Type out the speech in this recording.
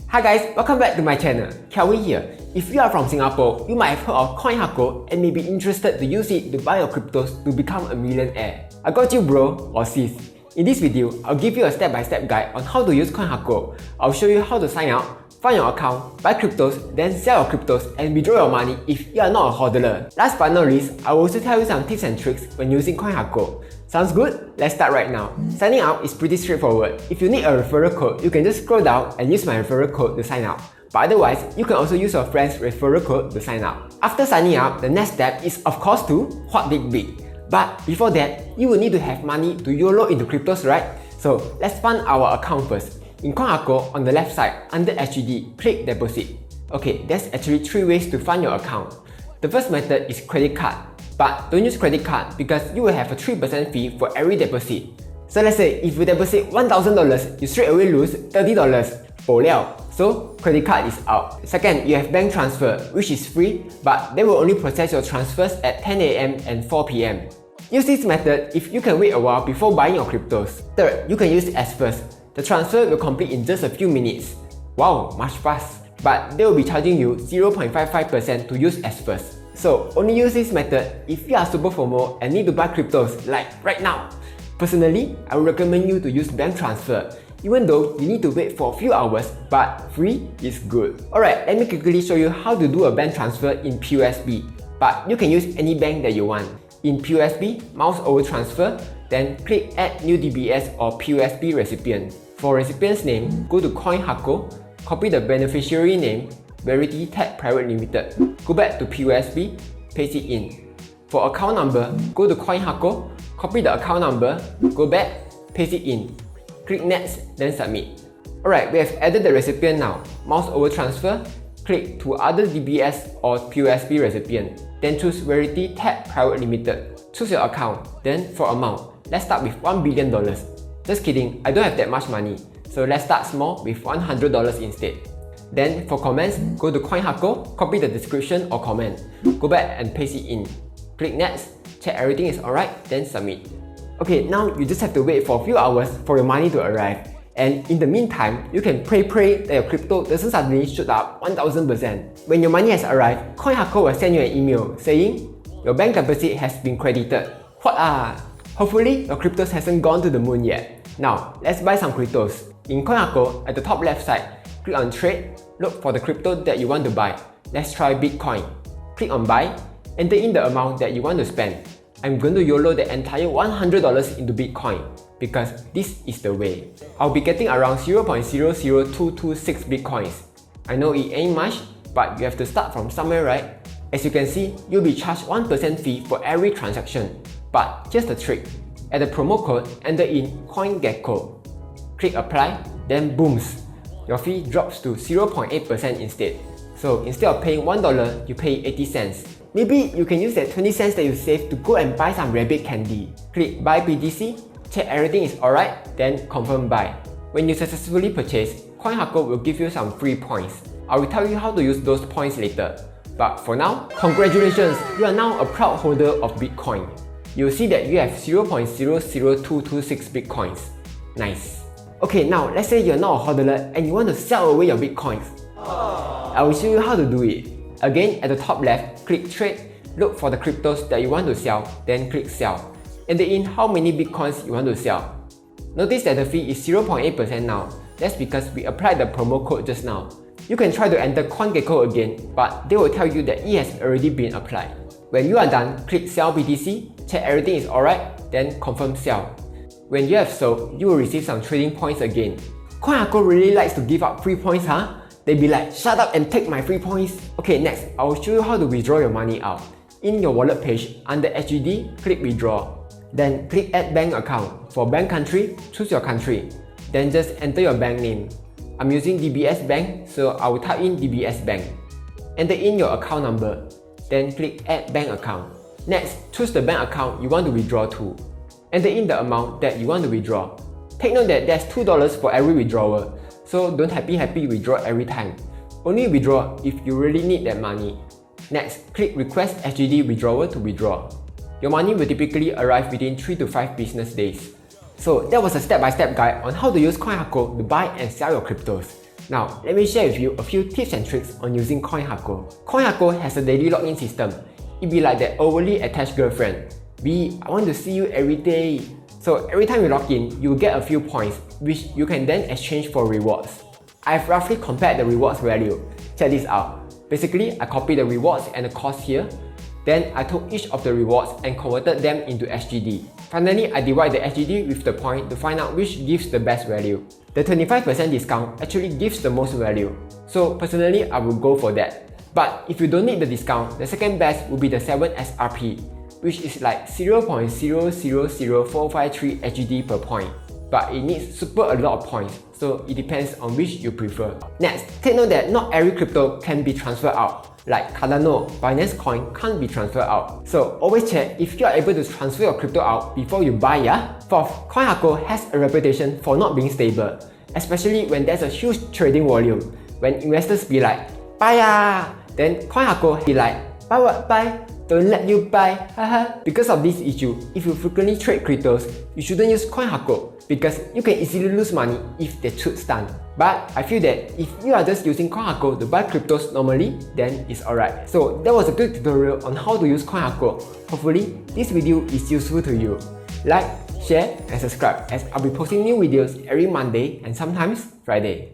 Hi guys, welcome back to my channel. Kelvin here. If you are from Singapore, you might have heard of Coinhako and may be interested to use it to buy your cryptos to become a millionaire. I got you bro or sis. In this video, I'll give you a step-by-step guide on how to use Coinhako. I'll show you how to sign up, find your account, buy cryptos, then sell your cryptos and withdraw your money if you are not a hodler. Last but not least, I will also tell you some tips and tricks when using Coinhako. Sounds good? Let's start right now. Signing up is pretty straightforward. If you need a referral code, you can just scroll down and use my referral code to sign up. But otherwise, you can also use your friend's referral code to sign up. After signing up, the next step is of course to what big. But before that, you will need to have money to YOLO into cryptos, right? So let's fund our account first. In Coinhako, on the left side, under SGD, click deposit. Okay, there's actually 3 ways to fund your account. The first method is credit card. But don't use credit card because you will have a 3% fee for every deposit. So let's say if you deposit $1,000, you straight away lose $30. 爆料. So credit card is out. Second, you have bank transfer, which is free, but they will only process your transfers at 10 AM and 4 PM. Use this method if you can wait a while before buying your cryptos. Third, you can use S first. The transfer will complete in just a few minutes. Wow, much fast. But they will be charging you 0.55% to use S first. So only use this method if you are super FOMO and need to buy cryptos like right now. Personally, I would recommend you to use bank transfer, even though you need to wait for a few hours, but free is good. Alright, let me quickly show you how to do a bank transfer in POSB, but you can use any bank that you want. In POSB, mouse over transfer, then click add new DBS or POSB recipient. For recipient's name, go to Coinhako, copy the beneficiary name, Verity Tech Private Limited. Go back to POSB, paste it in. For account number, go to Coinhako, copy the account number, go back, paste it in. Click next, then submit. Alright, we have added the recipient now. Mouse over transfer, click to other DBS or POSB recipient. Then choose Verity Tech Private Limited. Choose your account. Then for amount, let's start with $1 billion. Just kidding, I don't have that much money. So let's start small with $100 instead. Then for comments, go to Coinhako, copy the description or comment. Go back and paste it in. Click next, check everything is alright, then submit. Okay, now you just have to wait for a few hours for your money to arrive. And in the meantime, you can pray that your crypto doesn't suddenly shoot up 1000%. When your money has arrived, Coinhako will send you an email saying, your bank deposit has been credited. What ah? Hopefully, your cryptos hasn't gone to the moon yet. Now, let's buy some cryptos. In Coinhako, at the top left side, click on trade, look for the crypto that you want to buy. Let's try Bitcoin. Click on buy, enter in the amount that you want to spend. I'm going to YOLO the entire $100 into Bitcoin because this is the way. I'll be getting around 0.00226 Bitcoins. I know it ain't much, but you have to start from somewhere, right? As you can see, you'll be charged 1% fee for every transaction. But here's the trick. Add the promo code, enter in Coinhako. Click apply, then booms. Your fee drops to 0.8% instead. So instead of paying $1, you pay 80 cents. Maybe you can use that 20 cents that you saved to go and buy some rabbit candy. Click buy BTC, check everything is alright, then confirm buy. When you successfully purchase, Coinhako will give you some free points. I will tell you how to use those points later. But for now, congratulations, you are now a proud holder of Bitcoin. You'll see that you have 0.00226 Bitcoins. Nice. Okay, now let's say you're not a hodler and you want to sell away your Bitcoins. I will show you how to do it. Again, at the top left, click trade, look for the cryptos that you want to sell, then click sell. Enter in how many Bitcoins you want to sell. Notice that the fee is 0.8% now. That's because we applied the promo code just now. You can try to enter Coinhako again, but they will tell you that it has already been applied. When you are done, click sell BTC, check everything is alright, then confirm sell. When you have sold, you will receive some trading points again. Coinhako really likes to give out free points, huh? They be like, shut up and take my free points. Okay, next, I will show you how to withdraw your money out. In your wallet page, under SGD, click withdraw. Then click add bank account. For bank country, choose your country. Then just enter your bank name. I'm using DBS Bank, so I will type in DBS Bank. Enter in your account number. Then click add bank account. Next, choose the bank account you want to withdraw to. Enter in the amount that you want to withdraw. Take note that there's $2 for every withdrawal, so don't happy withdraw every time. Only withdraw if you really need that money. Next, click request SGD withdrawal to withdraw. Your money will typically arrive within 3 to 5 business days. So that was a step-by-step guide on how to use Coinhako to buy and sell your cryptos. Now, let me share with you a few tips and tricks on using Coinhako. Coinhako has a daily login system. It be like that overly attached girlfriend. I want to see you every day. So every time you log in, you will get a few points, which you can then exchange for rewards. I've roughly compared the rewards value. Check this out. Basically, I copied the rewards and the cost here. Then I took each of the rewards and converted them into SGD. Finally, I divide the SGD with the point to find out which gives the best value. The 25% discount actually gives the most value. So personally, I will go for that. But if you don't need the discount, the second best will be the 7 SRP, which is like 0.000453 SGD per point. But it needs super a lot of points, so it depends on which you prefer. Next, take note that not every crypto can be transferred out. Like Cardano, Binance Coin can't be transferred out. So always check if you are able to transfer your crypto out before you buy, yeah? Fourth, Coinhako has a reputation for not being stable, especially when there's a huge trading volume. When investors be like, buy ya! Then Coinhako be like, buy what buy? Don't let you buy, haha. Because of this issue, if you frequently trade cryptos, you shouldn't use Coinhako because you can easily lose money if they should stun. But I feel that if you are just using Coinhako to buy cryptos normally, then it's alright. So that was a quick tutorial on how to use Coinhako. Hopefully, this video is useful to you. Like, share and subscribe as I'll be posting new videos every Monday and sometimes Friday.